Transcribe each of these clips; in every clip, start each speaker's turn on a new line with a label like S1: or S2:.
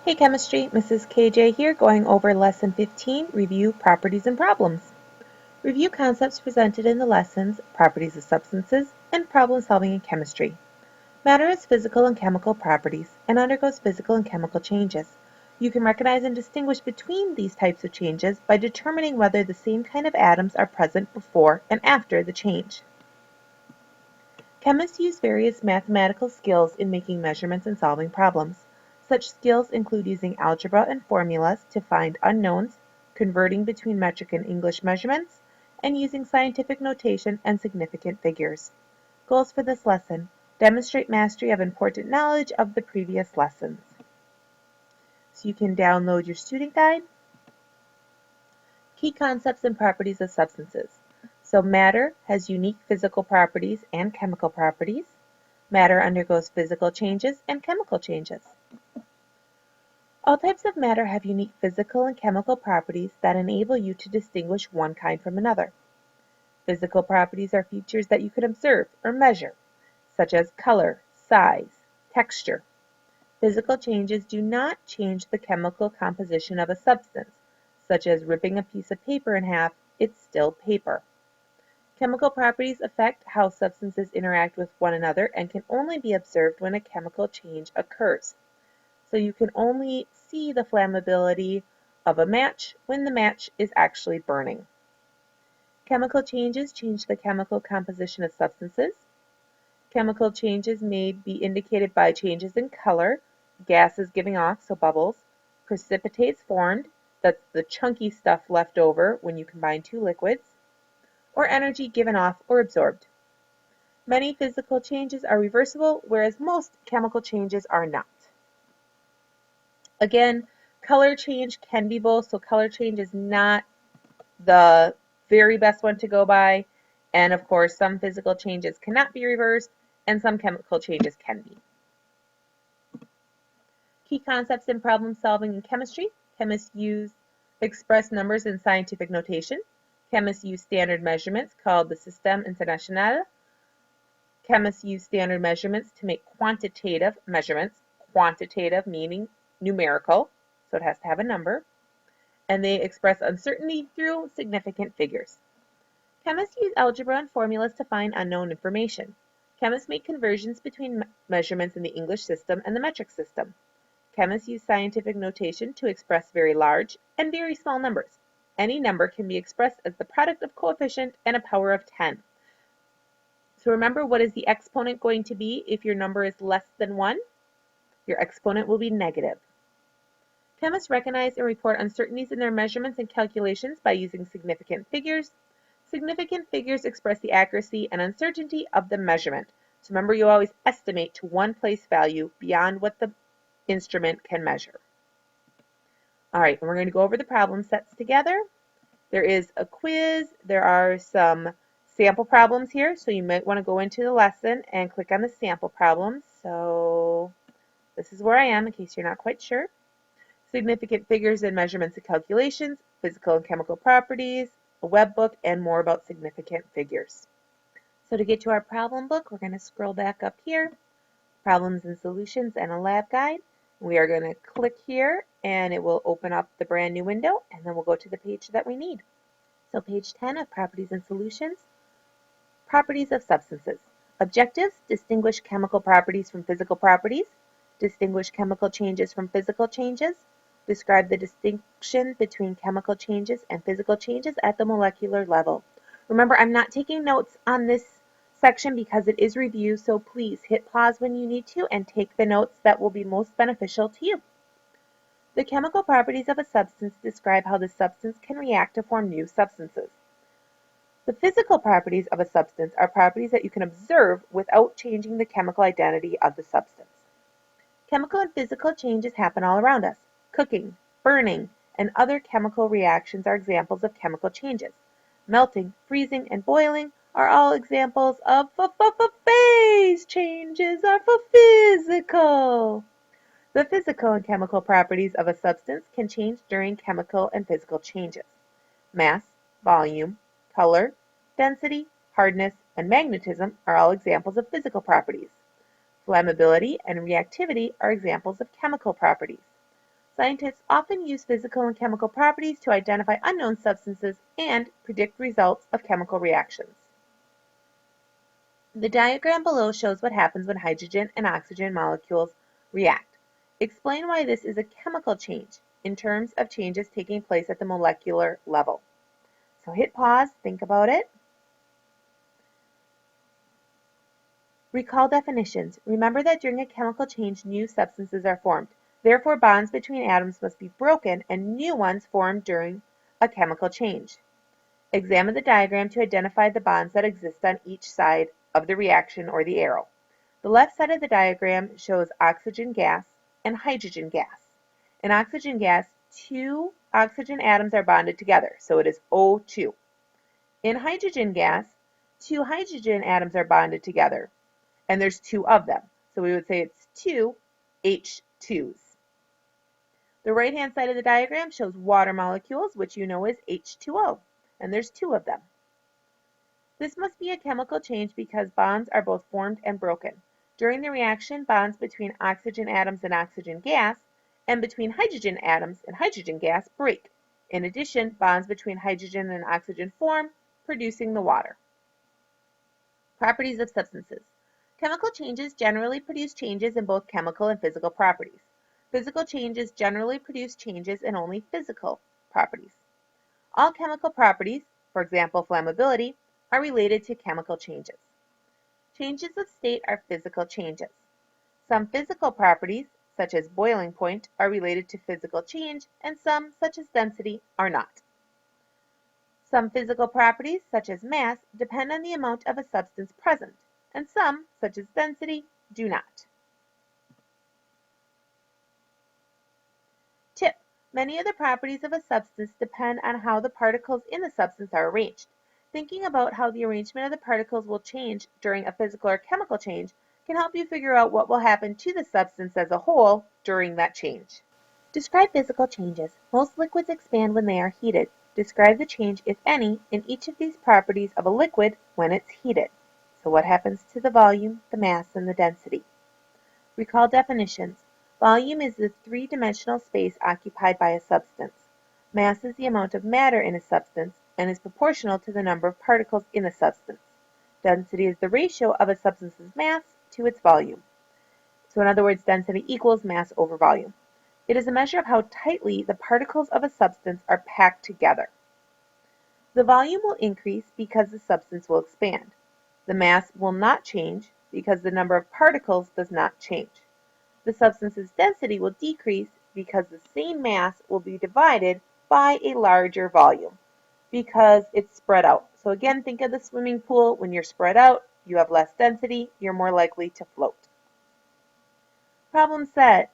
S1: Hey Chemistry, Mrs. KJ here going over Lesson 15, Review Properties and Problems. Review concepts presented in the lessons, properties of substances, and problem solving in chemistry. Matter has physical and chemical properties and undergoes physical and chemical changes. You can recognize and distinguish between these types of changes by determining whether the same kind of atoms are present before and after the change. Chemists use various mathematical skills in making measurements and solving problems. Such skills include using algebra and formulas to find unknowns, converting between metric and English measurements, and using scientific notation and significant figures. Goals for this lesson: demonstrate mastery of important knowledge of the previous lessons. So you can download your student guide. Key concepts and properties of substances. So matter has unique physical properties and chemical properties. Matter undergoes physical changes and chemical changes. All types of matter have unique physical and chemical properties that enable you to distinguish one kind from another. Physical properties are features that you can observe or measure, such as color, size, texture. Physical changes do not change the chemical composition of a substance, such as ripping a piece of paper in half, it's still paper. Chemical properties affect how substances interact with one another and can only be observed when a chemical change occurs. So you can only see the flammability of a match when the match is actually burning. Chemical changes change the chemical composition of substances. Chemical changes may be indicated by changes in color, gases giving off, so bubbles, precipitates formed, that's the chunky stuff left over when you combine two liquids, or energy given off or absorbed. Many physical changes are reversible, whereas most chemical changes are not. Again, color change can be both, so color change is not the very best one to go by. And of course, some physical changes cannot be reversed, and some chemical changes can be. Key concepts in problem solving in chemistry. Chemists use express numbers in scientific notation. Chemists use standard measurements called the Système International. Chemists use standard measurements to make quantitative measurements, quantitative meaning numerical, so it has to have a number, and they express uncertainty through significant figures. Chemists use algebra and formulas to find unknown information. Chemists make conversions between measurements in the English system and the metric system. Chemists use scientific notation to express very large and very small numbers. Any number can be expressed as the product of coefficient and a power of 10. So remember, what is the exponent going to be if your number is less than 1? Your exponent will be negative. Chemists recognize and report uncertainties in their measurements and calculations by using significant figures. Significant figures express the accuracy and uncertainty of the measurement. So remember, you always estimate to one place value beyond what the instrument can measure. All right, and we're going to go over the problem sets together. There is a quiz. There are some sample problems here, so you might want to go into the lesson and click on the sample problems. So this is where I am in case you're not quite sure. Significant figures and measurements and calculations, physical and chemical properties, a web book, and more about significant figures. So to get to our problem book, we're going to scroll back up here, Problems and Solutions and a Lab Guide. We are going to click here and it will open up the brand new window, and then we'll go to the page that we need. So page 10 of Properties and Solutions, Properties of Substances. Objectives: distinguish chemical properties from physical properties, distinguish chemical changes from physical changes, describe the distinction between chemical changes and physical changes at the molecular level. Remember, I'm not taking notes on this section because it is review, so please hit pause when you need to and take the notes that will be most beneficial to you. The chemical properties of a substance describe how the substance can react to form new substances. The physical properties of a substance are properties that you can observe without changing the chemical identity of the substance. Chemical and physical changes happen all around us. Cooking, burning, and other chemical reactions are examples of chemical changes. Melting, freezing, and boiling are all examples of phase changes are for physical. The physical and chemical properties of a substance can change during chemical and physical changes. Mass, volume, color, density, hardness, and magnetism are all examples of physical properties. Flammability and reactivity are examples of chemical properties. Scientists often use physical and chemical properties to identify unknown substances and predict results of chemical reactions. The diagram below shows what happens when hydrogen and oxygen molecules react. Explain why this is a chemical change in terms of changes taking place at the molecular level. So hit pause, think about it. Recall definitions. Remember that during a chemical change, new substances are formed. Therefore, bonds between atoms must be broken and new ones formed during a chemical change. Examine the diagram to identify the bonds that exist on each side of the reaction or the arrow. The left side of the diagram shows oxygen gas and hydrogen gas. In oxygen gas, two oxygen atoms are bonded together, so it is O2. In hydrogen gas, two hydrogen atoms are bonded together, and there's two of them. So we would say it's two H2s. The right-hand side of the diagram shows water molecules, which you know is H2O, and there's two of them. This must be a chemical change because bonds are both formed and broken. During the reaction, bonds between oxygen atoms and oxygen gas and between hydrogen atoms and hydrogen gas break. In addition, bonds between hydrogen and oxygen form, producing the water. Properties of substances. Chemical changes generally produce changes in both chemical and physical properties. Physical changes generally produce changes in only physical properties. All chemical properties, for example flammability, are related to chemical changes. Changes of state are physical changes. Some physical properties, such as boiling point, are related to physical change, and some, such as density, are not. Some physical properties, such as mass, depend on the amount of a substance present, and some, such as density, do not. Tip: many of the properties of a substance depend on how the particles in the substance are arranged. Thinking about how the arrangement of the particles will change during a physical or chemical change can help you figure out what will happen to the substance as a whole during that change. Describe physical changes. Most liquids expand when they are heated. Describe the change, if any, in each of these properties of a liquid when it's heated. So what happens to the volume, the mass, and the density? Recall definitions. Volume is the three-dimensional space occupied by a substance. Mass is the amount of matter in a substance and is proportional to the number of particles in a substance. Density is the ratio of a substance's mass to its volume. So in other words, density equals mass over volume. It is a measure of how tightly the particles of a substance are packed together. The volume will increase because the substance will expand. The mass will not change because the number of particles does not change. The substance's density will decrease because the same mass will be divided by a larger volume because it's spread out. So again, think of the swimming pool. When you're spread out, you have less density, you're more likely to float. Problem set.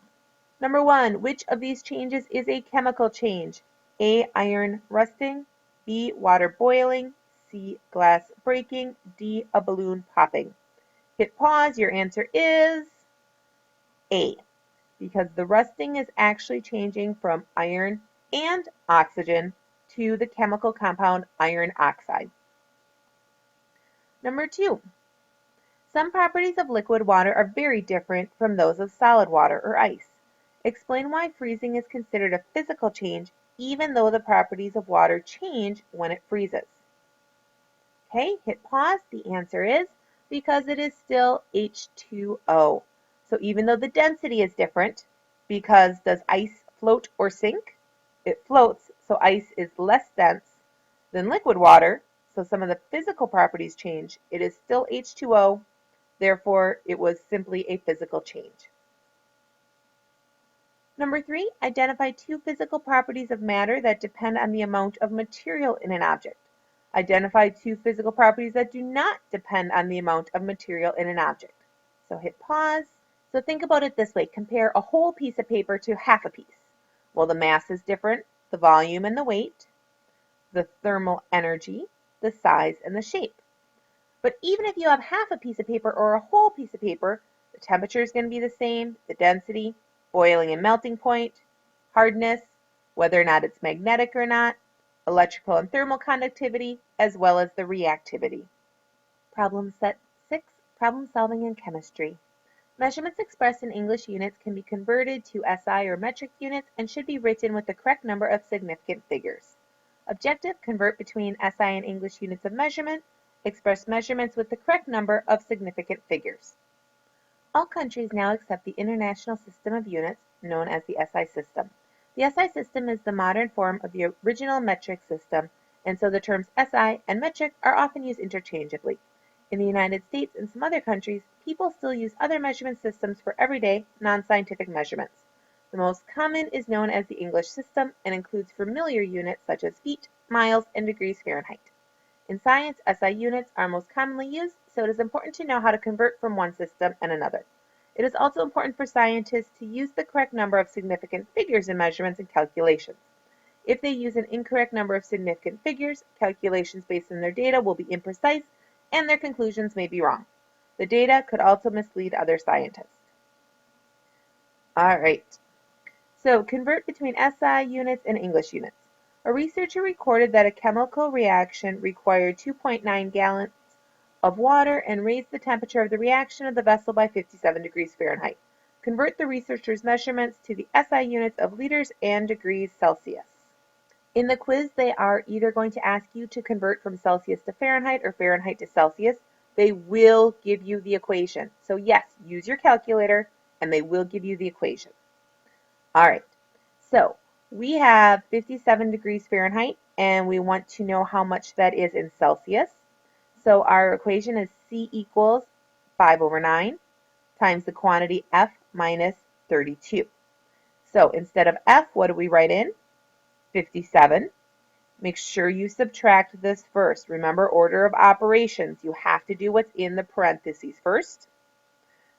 S1: Number 1, which of these changes is a chemical change? A, iron rusting, B, water boiling, C, glass breaking, D, a balloon popping. Hit pause, your answer is A, because the rusting is actually changing from iron and oxygen to the chemical compound iron oxide. Number 2, some properties of liquid water are very different from those of solid water or ice. Explain why freezing is considered a physical change even though the properties of water change when it freezes. Okay, hit pause. The answer is because it is still H2O. So even though the density is different, because does ice float or sink? It floats, so ice is less dense than liquid water, so some of the physical properties change. It is still H2O, therefore it was simply a physical change. Number 3, identify 2 physical properties of matter that depend on the amount of material in an object. Identify 2 physical properties that do not depend on the amount of material in an object. So hit pause. So think about it this way. Compare a whole piece of paper to half a piece. Well, the mass is different, the volume and the weight, the thermal energy, the size, and the shape. But even if you have half a piece of paper or a whole piece of paper, the temperature is going to be the same, the density, boiling and melting point, hardness, whether or not it's magnetic or not, electrical and thermal conductivity, as well as the reactivity. Problem set 6, problem solving in chemistry. Measurements expressed in English units can be converted to SI or metric units and should be written with the correct number of significant figures. Objective: convert between SI and English units of measurement. Express measurements with the correct number of significant figures. All countries now accept the International System of Units, known as the SI system. The SI system is the modern form of the original metric system, and so the terms SI and metric are often used interchangeably. In the United States and some other countries, people still use other measurement systems for everyday, non-scientific measurements. The most common is known as the English system and includes familiar units such as feet, miles, and degrees Fahrenheit. In science, SI units are most commonly used, so it is important to know how to convert from one system and another. It is also important for scientists to use the correct number of significant figures in measurements and calculations. If they use an incorrect number of significant figures, calculations based on their data will be imprecise and their conclusions may be wrong. The data could also mislead other scientists. All right, so convert between SI units and English units. A researcher recorded that a chemical reaction required 2.9 gallons of water and raised the temperature of the reaction of the vessel by 57 degrees Fahrenheit. Convert the researcher's measurements to the SI units of liters and degrees Celsius. In the quiz, they are either going to ask you to convert from Celsius to Fahrenheit or Fahrenheit to Celsius. They will give you the equation. So yes, use your calculator and they will give you the equation. All right, so we have 57 degrees Fahrenheit and we want to know how much that is in Celsius. So our equation is C equals 5/9 times the quantity F minus 32. So instead of F, what do we write in? 57. Make sure you subtract this first. Remember, order of operations. You have to do what's in the parentheses first.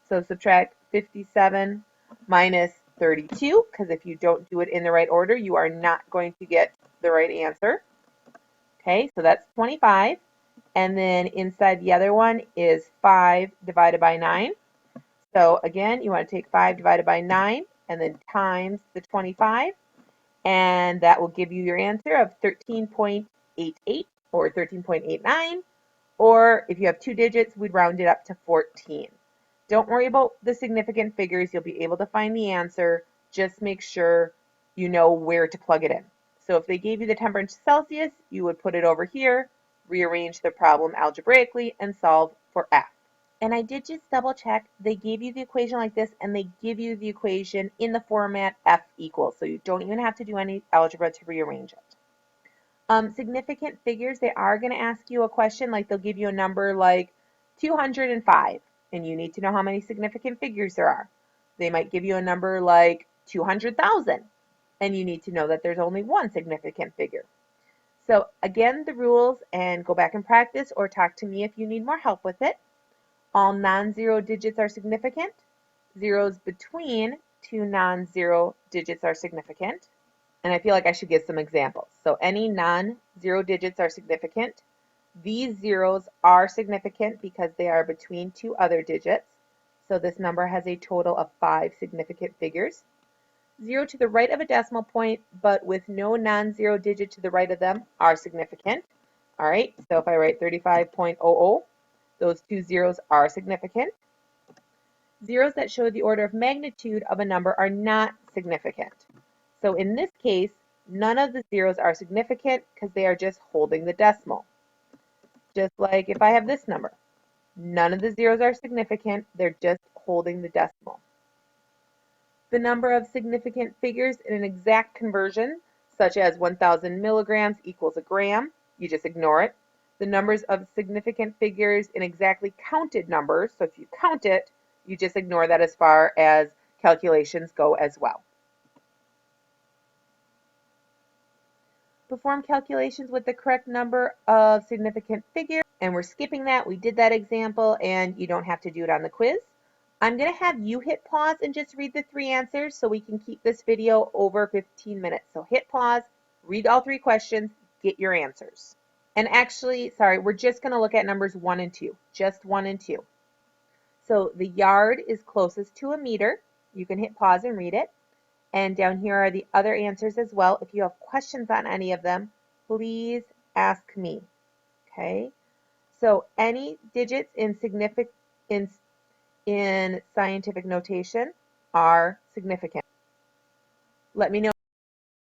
S1: So subtract 57 minus 32, because if you don't do it in the right order, you are not going to get the right answer. Okay, so that's 25. And then inside the other one is 5 divided by 9. So again, you want to take 5 divided by 9 and then times the 25. And that will give you your answer of 13.88 or 13.89. Or if you have two digits, we'd round it up to 14. Don't worry about the significant figures. You'll be able to find the answer. Just make sure you know where to plug it in. So if they gave you the temperature in Celsius, you would put it over here, rearrange the problem algebraically, and solve for F. And I did just double check. They gave you the equation like this, and they give you the equation in the format F equals. So you don't even have to do any algebra to rearrange it. Significant figures, they are going to ask you a question, like they'll give you a number like 205, and you need to know how many significant figures there are. They might give you a number like 200,000, and you need to know that there's only one significant figure. So again, the rules, and go back and practice or talk to me if you need more help with it. All non-zero digits are significant. Zeros between two non-zero digits are significant. And I feel like I should give some examples. So any non-zero digits are significant. These zeros are significant because they are between two other digits. So this number has a total of 5 significant figures. 0 to the right of a decimal point, but with no non-zero digit to the right of them, are significant. All right, so if I write 35.00, those two zeros are significant. Zeros that show the order of magnitude of a number are not significant. So in this case, none of the zeros are significant because they are just holding the decimal. Just like if I have this number, none of the zeros are significant, they're just holding the decimal. The number of significant figures in an exact conversion, such as 1,000 milligrams equals a gram, you just ignore it. The numbers of significant figures in exactly counted numbers, so if you count it, you just ignore that as far as calculations go as well. Perform calculations with the correct number of significant figures, and we're skipping that. We did that example, and you don't have to do it on the quiz. I'm going to have you hit pause and just read the 3 answers so we can keep this video over 15 minutes. So hit pause, read all 3 questions, get your answers. And actually, sorry, we're just going to look at numbers 1 and 2, just 1 and 2. So the yard is closest to a meter. You can hit pause and read it. And down here are the other answers as well. If you have questions on any of them, please ask me. Okay? So any digits in in scientific notation are significant. Let me know